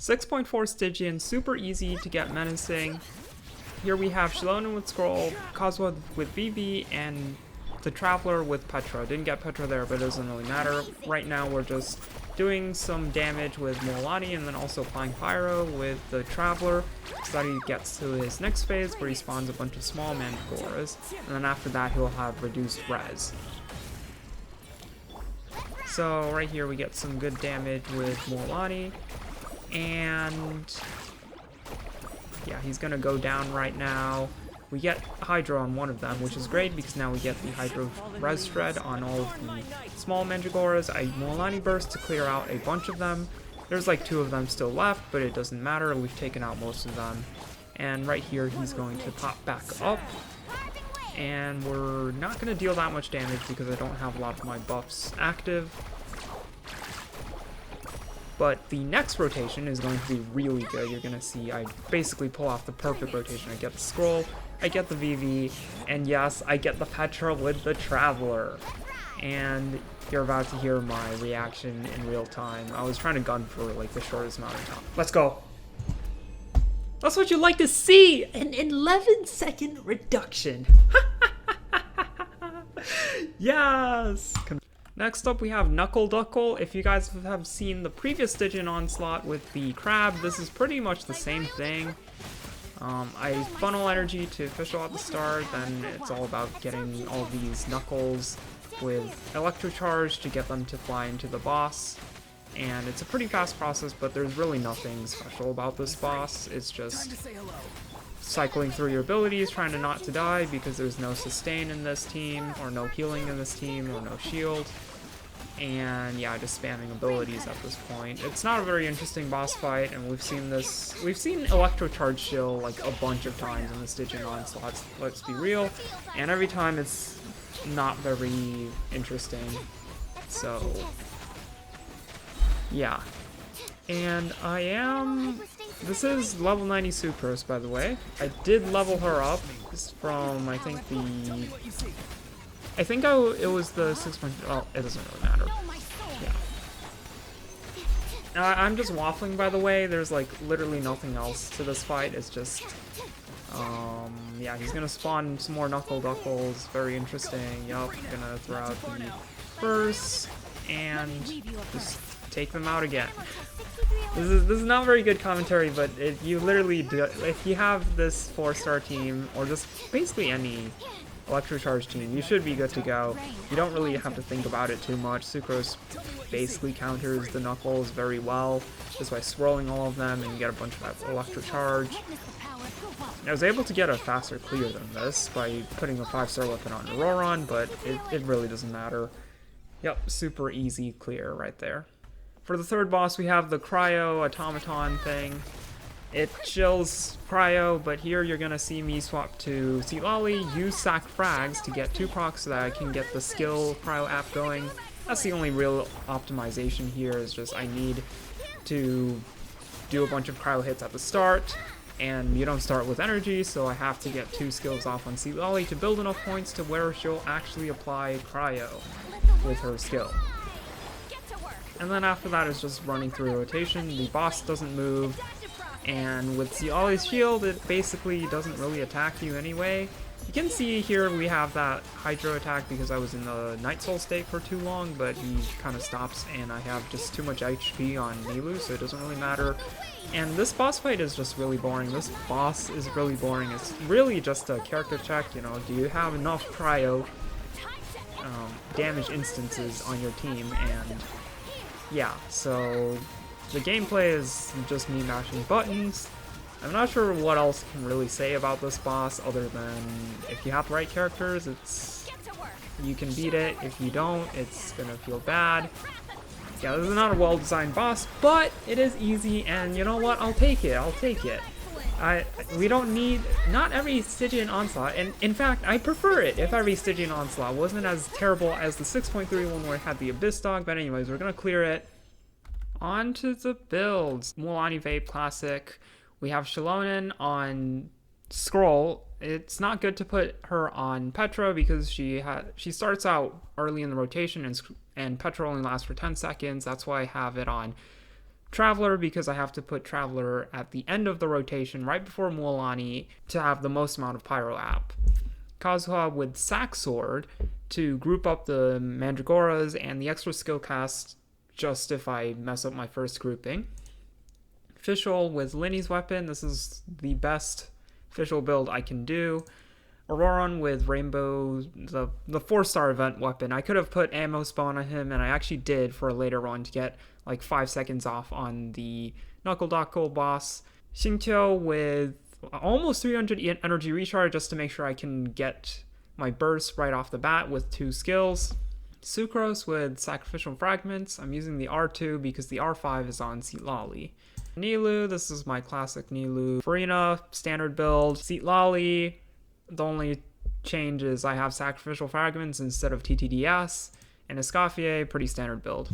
6.4 Stygian, super easy to get Menacing. Here we have Shilonen with Scroll, Cosmo with VV, and the Traveler with Petra. Didn't get Petra there, but it doesn't really matter. Right now we're just doing some damage with Mualani and then also applying Pyro with the Traveler so that he gets to his next phase where he spawns a bunch of small Mandragoras, and then after that he'll have reduced res. So right here we get some good damage with Mualani, and yeah, he's gonna go down right now. We get Hydro on one of them, which is great because now we get the Hydro Res Shred on all of the small Mandragoras. I Mualani Burst to clear out a bunch of them. There's like 2 of them still left, but it doesn't matter. We've taken out most of them. And right here, he's going to pop back up. And we're not going to deal that much damage because I don't have a lot of my buffs active. But the next rotation is going to be really good. You're going to see I basically pull off the perfect rotation. I get the Scroll, I get the VV, and yes, I get the Petra with the Traveler. And you're about to hear my reaction in real time. I was trying to gun for like the shortest amount of time. Let's go. That's what you like to see! An 11-second reduction. Yes! Next up we have Knuckle Duckle. If you guys have seen the previous Stygian Onslaught with the Crab, this is pretty much the same thing. I funnel energy to official at the start, then it's all about getting all these Knuckles with Electro-charge to get them to fly into the boss. And it's a pretty fast process, but there's really nothing special about this boss. It's just cycling through your abilities, trying to not to die because there's no sustain in this team, or no healing in this team, or no shield. And yeah, just spamming abilities at this point. It's not a very interesting boss fight, and we've seen Electro-charge shield like a bunch of times in the Stygian Onslaughts, let's be real, and every time it's not very interesting. So yeah. And this is level 90 Sucrose, by the way. I did level her up from, I think it was the 6. Oh, it doesn't really matter. Yeah. I'm just waffling, by the way. There's like literally nothing else to this fight. It's just, yeah, he's gonna spawn some more Knuckle Duckles. Very interesting. Yup, gonna throw out the burst and just take them out again. This is not very good commentary, but if you have this 4-star team, or just basically any Electro-charge team, you should be good to go. You don't really have to think about it too much. Sucrose basically counters the Knuckles very well, just by swirling all of them, and you get a bunch of Electro-charge. I was able to get a faster clear than this by putting a 5-star weapon on Auroron, but it really doesn't matter. Yep, super easy clear right there. For the third boss, we have the Cryo automaton thing. It chills Cryo, but here you're gonna see me swap to Sealali, use Sack Frags to get 2 procs so that I can get the skill Cryo app going. That's the only real optimization here, is just I need to do a bunch of Cryo hits at the start, and you don't start with energy, so I have to get 2 skills off on Sealali to build enough points to where she'll actually apply Cryo with her skill. And then after that is just running through rotation. The boss doesn't move, and with Sealali's shield, it basically doesn't really attack you anyway. You can see here we have that Hydro attack because I was in the Night Soul state for too long, but he kind of stops, and I have just too much HP on Nilou, so it doesn't really matter. And this boss fight is just really boring. This boss is really boring. It's really just a character check, you know, do you have enough Cryo damage instances on your team? And yeah, so the gameplay is just me mashing buttons. I'm not sure what else I can really say about this boss other than if you have the right characters, you can beat it. If you don't, it's gonna feel bad. Yeah, this is not a well-designed boss, but it is easy, and you know what? I'll take it. We don't need, not every Stygian Onslaught, and in fact, I prefer it if every Stygian Onslaught wasn't as terrible as the 6.3 one where it had the Abyss Dog, but anyways, we're gonna clear it. On to the builds. Mualani Vape Classic. We have Shilonen on Scroll. It's not good to put her on Petra because she starts out early in the rotation, and Petra only lasts for 10 seconds. That's why I have it on Traveler because I have to put Traveler at the end of the rotation right before Mualani to have the most amount of Pyro app. Kazuha with Sack Sword to group up the Mandragoras and the extra skill cast just if I mess up my first grouping. Fischl with Linny's weapon. This is the best Fischl build I can do. Auroron with Rainbow, the 4-star event weapon. I could have put ammo spawn on him, and I actually did for a later run to get like 5 seconds off on the Knuckle Duckle boss. Xingqiu with almost 300 energy recharge just to make sure I can get my burst right off the bat with 2 skills. Sucrose with Sacrificial Fragments. I'm using the R2 because the R5 is on Seatlali. Nilou, this is my classic Nilou. Furina, standard build. Seatlali, the only change is I have Sacrificial Fragments instead of TTDS. And Escoffier, pretty standard build.